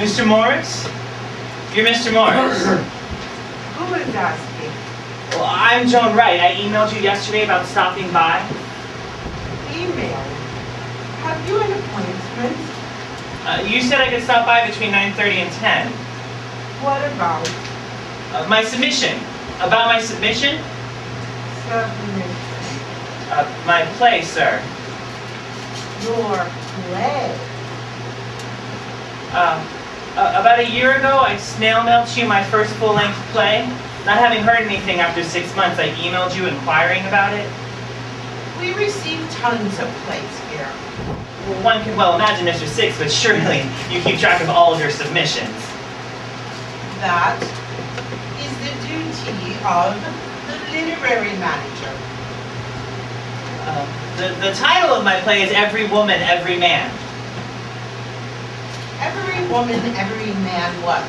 Mr. Morris? You're Mr. Morris. Who is asking? Well, I'm John Wright. I emailed you yesterday about stopping by. Email. Have you an appointment? You said I could stop by between 9:30 and 10. What about? My submission. About my submission? Submission. My play, sir. Your play. About a year ago, I snail mailed you my first full-length play. Not having heard anything after 6 months, I emailed you inquiring about it. We receive tons of plays here. Well, one can well imagine Mr. Six, but surely you keep track of all of your submissions. That is the duty of the literary manager. The title of my play is Every Woman, Every Man. Every woman, every man what?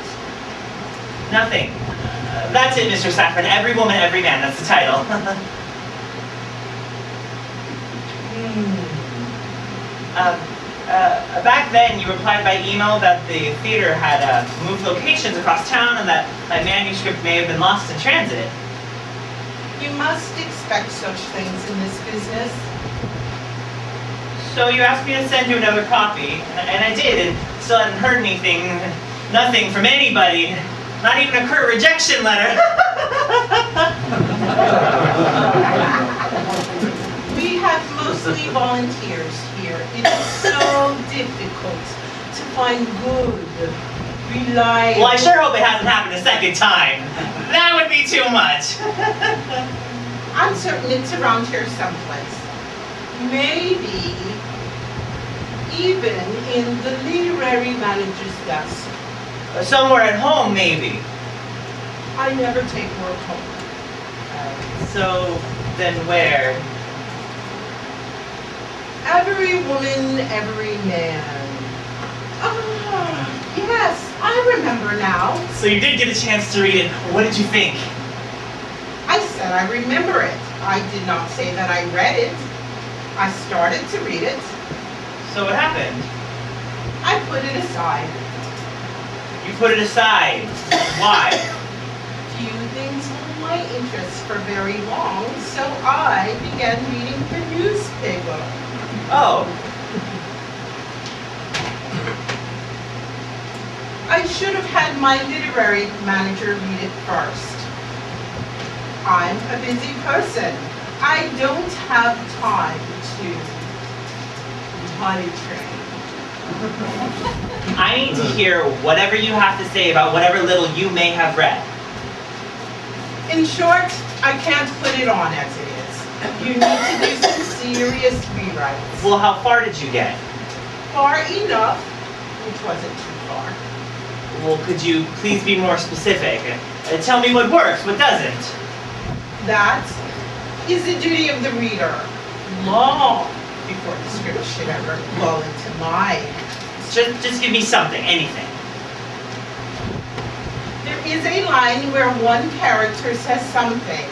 Nothing. That's it, Mr. Saffron. Every Woman, Every Man. That's the title. Back then, you replied by email that the theater had moved locations across town and that my manuscript may have been lost in transit. You must expect such things in this business. So you asked me to send you another copy, and I did, and still hadn't heard anything, nothing from anybody, not even a curt rejection letter. We have mostly volunteers here. It is so difficult to find good, reliable... Well, I sure hope it hasn't happened a second time. That would be too much. I'm certain it's around here someplace. Maybe even in the literary manager's desk. Somewhere at home, maybe. I never take work home. So, then where? Every woman, every man. Ah, yes, I remember now. So you did get a chance to read it. What did you think? I said I remember it. I did not say that I read it. I started to read it. So what happened? I put it aside. You put it aside. Why? Few things hold my interest for very long, so I began reading the newspaper. Oh. I should have had my literary manager read it first. I'm a busy person. I don't have time to potty train. I need to hear whatever you have to say about whatever little you may have read. In short, I can't put it on as it is. You need to do some serious rewrites. Well, how far did you get? Far enough, which wasn't too far. Well, could you please be more specific? Tell me what works, what doesn't. That is the duty of the reader, long before the script should ever fall into my hands. Just give me something, anything. There is a line where one character says something,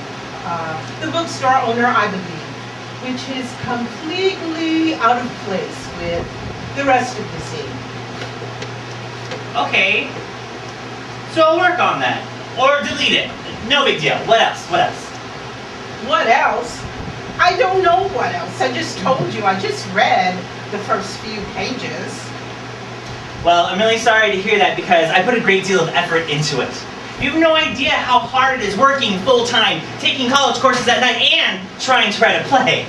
the bookstore owner, I believe, which is completely out of place with the rest of the scene. Okay. So I'll work on that. Or delete it. No big deal. What else? What else? What else? I don't know what else. I just told you. I just read the first few pages. Well, I'm really sorry to hear that because I put a great deal of effort into it. You have no idea how hard it is working full-time, taking college courses at night, and trying to write a play.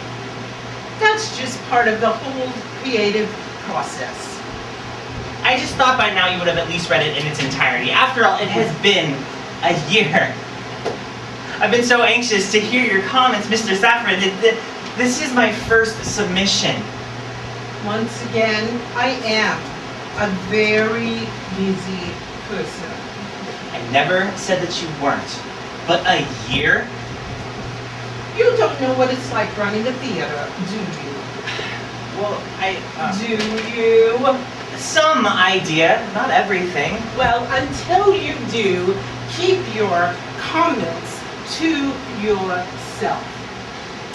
That's just part of the whole creative process. I just thought by now you would have at least read it in its entirety. After all, it has been a year. I've been so anxious to hear your comments, Mr. Saffron. This is my first submission. Once again, I am a very busy person. I never said that you weren't. But a year? You don't know what it's like running a theater, do you? Well, Do you? Some idea, not everything. Well, until you do, keep your comments to yourself.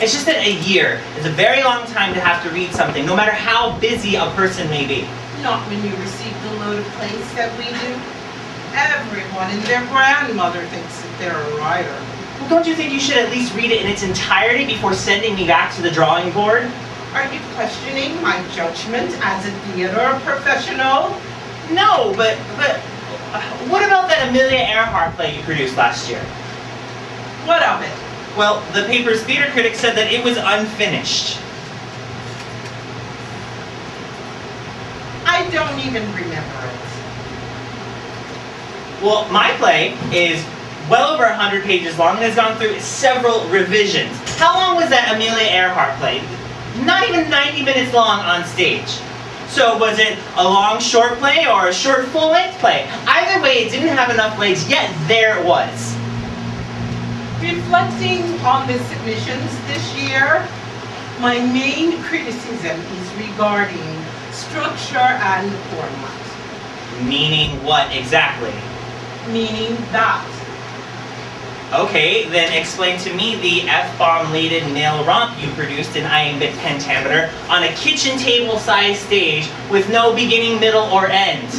It's just that a year is a very long time to have to read something, no matter how busy a person may be. Not when you receive the load of plays that we do. Everyone and their grandmother thinks that they're a writer. Well, don't you think you should at least read it in its entirety before sending me back to the drawing board? Are you questioning my judgment as a theater professional? No, but what about that Amelia Earhart play you produced last year? What of it? Well, the paper's theater critic said that it was unfinished. I don't even remember it. Well, my play is well over 100 pages long and has gone through several revisions. How long was that Amelia Earhart play? Not even 90 minutes long on stage. So was it a long short play or a short full-length play? Either way, it didn't have enough legs, yet there it was. Reflecting on the submissions this year, my main criticism is regarding structure and format. Meaning what exactly? Meaning that Okay, then explain to me the F-bomb-laden male romp you produced in iambic pentameter on a kitchen table-sized stage with no beginning, middle, or end.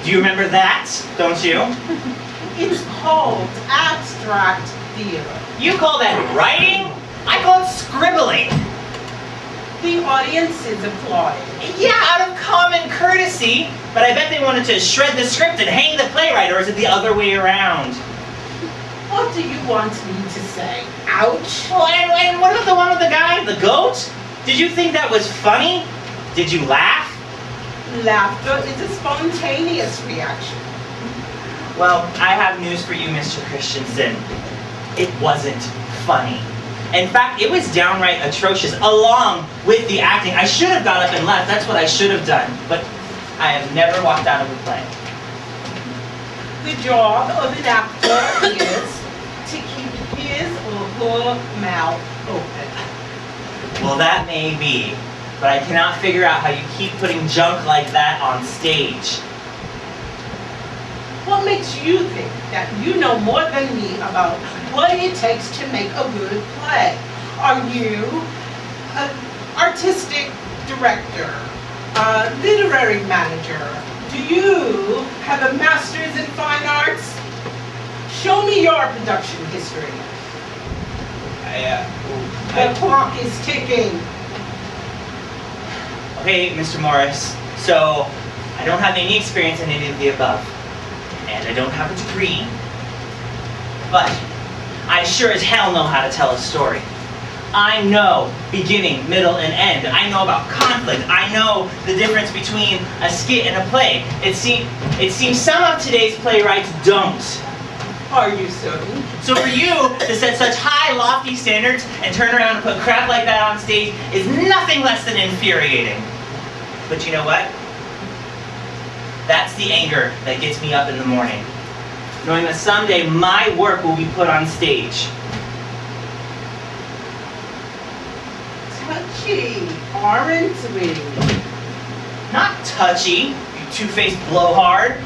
Do you remember that? Don't you? it's called abstract theater. You call that writing? I call it scribbling. The audience is applauding. Yeah, out of common courtesy, but I bet they wanted to shred the script and hang the playwright, or is it the other way around? What do you want me to say? Ouch! Well, and what about the one with the guy, the goat? Did you think that was funny? Did you laugh? Laughter is a spontaneous reaction. Well, I have news for you, Mr. Christensen. It wasn't funny. In fact, it was downright atrocious, along with the acting. I should have got up and left. That's what I should have done. But I have never walked out of a play. The job of an actor is to keep his or her mouth open. Well, that may be, but I cannot figure out how you keep putting junk like that on stage. What makes you think that you know more than me about what it takes to make a good play? Are you an artistic director, a literary manager? Do you have a master's in fine arts? Show me your production history. The clock is ticking. Okay, Mr. Morris, so I don't have any experience in any of the above. And I don't have a degree, but I sure as hell know how to tell a story. I know beginning, middle, and end. I know about conflict. I know the difference between a skit and a play. It seems some of today's playwrights don't. Are you certain? So for you to set such high, lofty standards and turn around and put crap like that on stage is nothing less than infuriating. But you know what? That's the anger that gets me up in the morning, knowing that someday my work will be put on stage. Touchy, aren't we? Not touchy, you two-faced blowhard.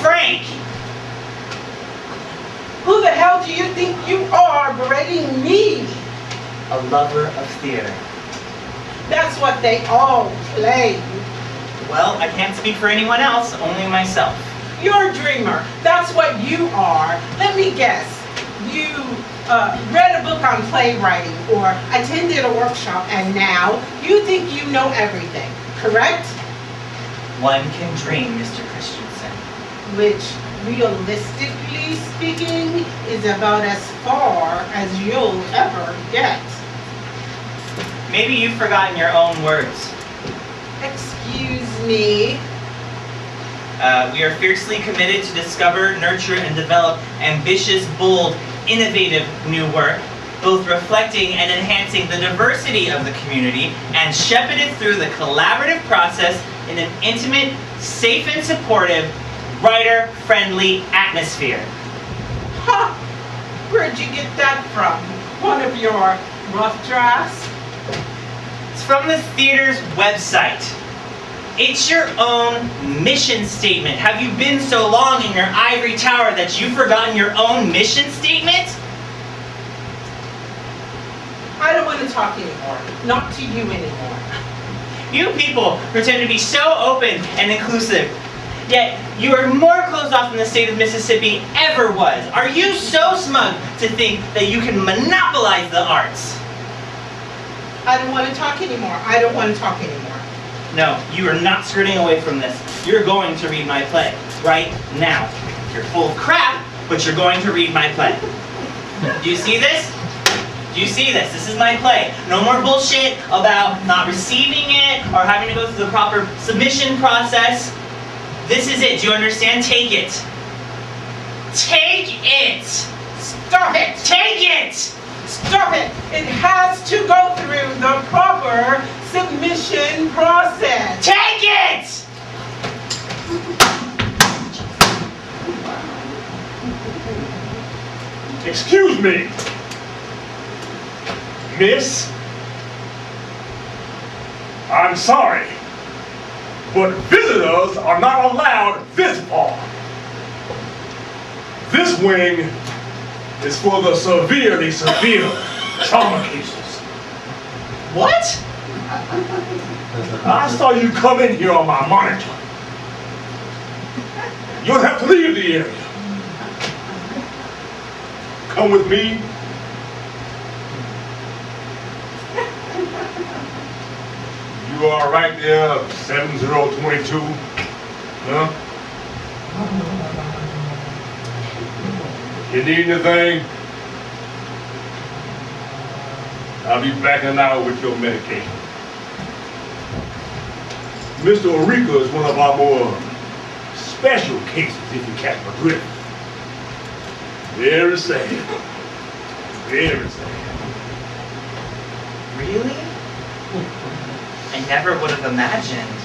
Frank! Who the hell do you think you are berating me? A lover of theater. That's what they all claim. Well, I can't speak for anyone else, only myself. You're a dreamer. That's what you are. Let me guess. You read a book on playwriting or attended a workshop and now you think you know everything, correct? One can dream, Mr. Christensen. Which, realistically speaking, is about as far as you'll ever get. Maybe you've forgotten your own words. Excuse me. We are fiercely committed to discover, nurture, and develop ambitious, bold, innovative new work, both reflecting and enhancing the diversity of the community and shepherded through the collaborative process in an intimate, safe and supportive, writer-friendly atmosphere. Ha! Where'd you get that from? One of your rough drafts? It's from the theater's website. It's your own mission statement. Have you been so long in your ivory tower that you've forgotten your own mission statement? I don't want to talk anymore. Not to you anymore. You people pretend to be so open and inclusive, yet you are more closed off than the state of Mississippi ever was. Are you so smug to think that you can monopolize the arts? I don't want to talk anymore. I don't want to talk anymore. No, you are not skirting away from this. You're going to read my play right now. You're full of crap, but you're going to read my play. Do you see this? Do you see this? This is my play. No more bullshit about not receiving it or having to go through the proper submission process. This is it. Do you understand? Take it. Take it. Stop it! Take it! Stop it! It has to go through the proper submission process. Take it! Excuse me, miss. I'm sorry, but visitors are not allowed this far. This wing is for the severely severe trauma cases. What? I saw you come in here on my monitor. You'll have to leave the area. Come with me. You are right there, 7022. Huh? You need anything? I'll be back in an hour with your medication. Mr. Orica is one of our more special cases, if you catch my drift. Very sad. Very sad. Really? I never would have imagined.